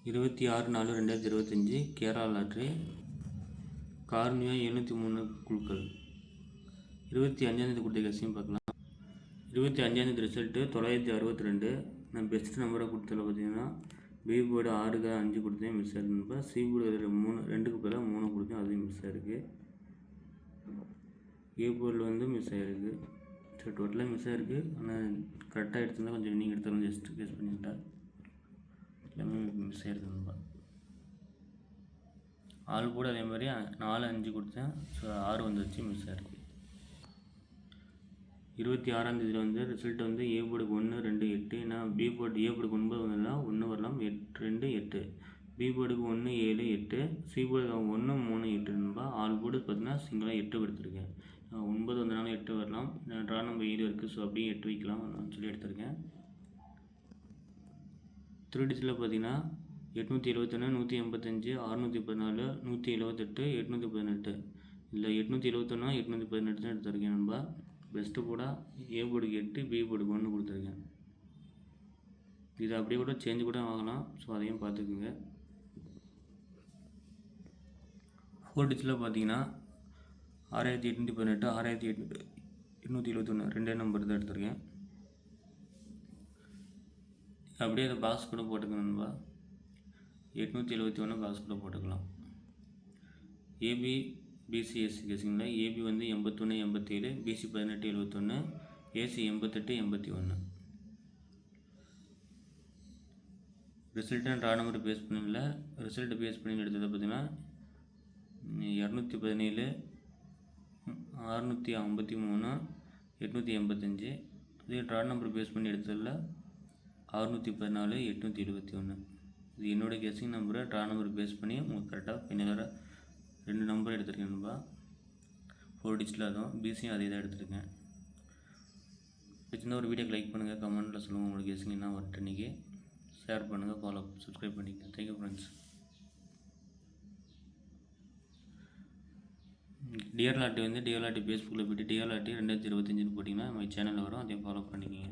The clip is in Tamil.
26/4/2025 கேரளா லாட்ரி கார்னியா 703 குழுக்கள். 25ஆந்தேதி கொடுத்த கெஸ்ஸையும் பார்க்கலாம். 25ஆந்தேதி ரிசல்ட்டு 962. நான் பெஸ்ட் நம்பரை கொடுத்ததில் பார்த்தீங்கன்னா பி போர்டு 6/5 கொடுத்தேன், மிஸ் ஆயிருக்குப்பா. சி போர்டு அதில் 2க்கு பதிலாக 3 கொடுத்தேன், அதுவும் மிஸ் ஆயிருக்கு. ஏ போர்டில் வந்து மிஸ் ஆகிருக்கு. ஸோ டோட்டலாக மிஸ் ஆகிருக்கு. ஆனால் கரெக்டாக எடுத்திருந்தா கொஞ்சம் வின்னிங் எடுத்தாலும் ஜஸ்ட் கேஸ் பண்ணிக்கிட்டா எல்லாமே மிஸ் ஆகிருக்குதுப்பா. ஆள் கூட அதே மாதிரி 4/5 கொடுத்தேன். ஸோ 6 வந்துருச்சு, மிஸ் ஆகிருக்கு. 26ஆந்தேதியில் வந்து ரிசல்ட் வந்து ஏ போர்டுக்கு 1, 2, 8. நான் பி போர்டு ஏ போர்டுக்கு 9 வரலாம், 1 வரலாம், 2, 8. பி போர்டுக்கு 1, 7, 8. சி போர்டுக்கு 1, 3, 8. ஆல் போர்டு பார்த்தீங்கன்னா சிங்கிளாக 8 எடுத்திருக்கேன். 9 வந்தனால 8 வரலாம். ட்ரா நம்பர் 7 இருக்குது, ஸோ அப்படியே 8 வைக்கலாம் சொல்லி எடுத்திருக்கேன். 3 டிஜிட்டில் பார்த்தீங்கன்னா 871, 185, 614, 178, 818. இல்லை 871, 818 தான் எடுத்திருக்கேன். நம்ம பெஸ்ட்டு கூட ஏ போர்டுக்கு 8, பி போர்டுக்கு 1 கொடுத்துருக்கேன். இது அப்படியே கூட சேஞ்சு கூட ஆகலாம், ஸோ அதையும் பார்த்துக்குங்க. 4 டிஜிட்டில் பார்த்தீங்கன்னா 6818, 6821 ரெண்டே நம்பர் தான் எடுத்திருக்கேன். அப்படியே அதை பாக்ஸ் கூட போட்டுக்கணும்பா. 871 பாக்ஸ் கூட போட்டுக்கலாம். AB BCSC கேசிங்களா. ஏபி வந்து 81, 87, BC 18, 71, AC 88, 81. Result draw number பேஸ் பண்ணல. ரிசல்ட்டு பேஸ் பண்ணி எடுத்தது பார்த்தீங்கன்னா 217, 653, 885. அதே ட்ரா நம்பர் பேஸ் பண்ணி எடுத்ததில் 614, 871. இது என்னோடய கெஸ்ஸிங் நம்பரை ட்ரா நம்பர் பேஸ் பண்ணி உங்களுக்கு கரெக்டாக பின்னர் 2 நம்பர் எடுத்துருக்கேன்ப்பா. 4 டிஜிட்டில் அதுவும் பிசியும் அதே தான் எடுத்துருக்கேன். பிடிச்சிருந்தா ஒரு வீடியோக்கு லைக் பண்ணுங்கள், கமெண்ட்டில் சொல்லுங்கள் உங்களுக்கு கெஸ்ஸிங் என்ன வரட்டு இன்றைக்கி. ஷேர் பண்ணுங்கள், ஃபாலோ சப்ஸ்கிரைப் பண்ணிக்கங்க. Thank you friends. டிஆர் லாட்டி வந்து டிஆர் லாட்டி ஃபேஸ்புக்கில் போய்ட்டு டிஆர் லாட்டி 2025 போட்டிங்கன்னா நம்ம சேனலில் வரும், அதையும் ஃபாலோ பண்ணிக்கங்க.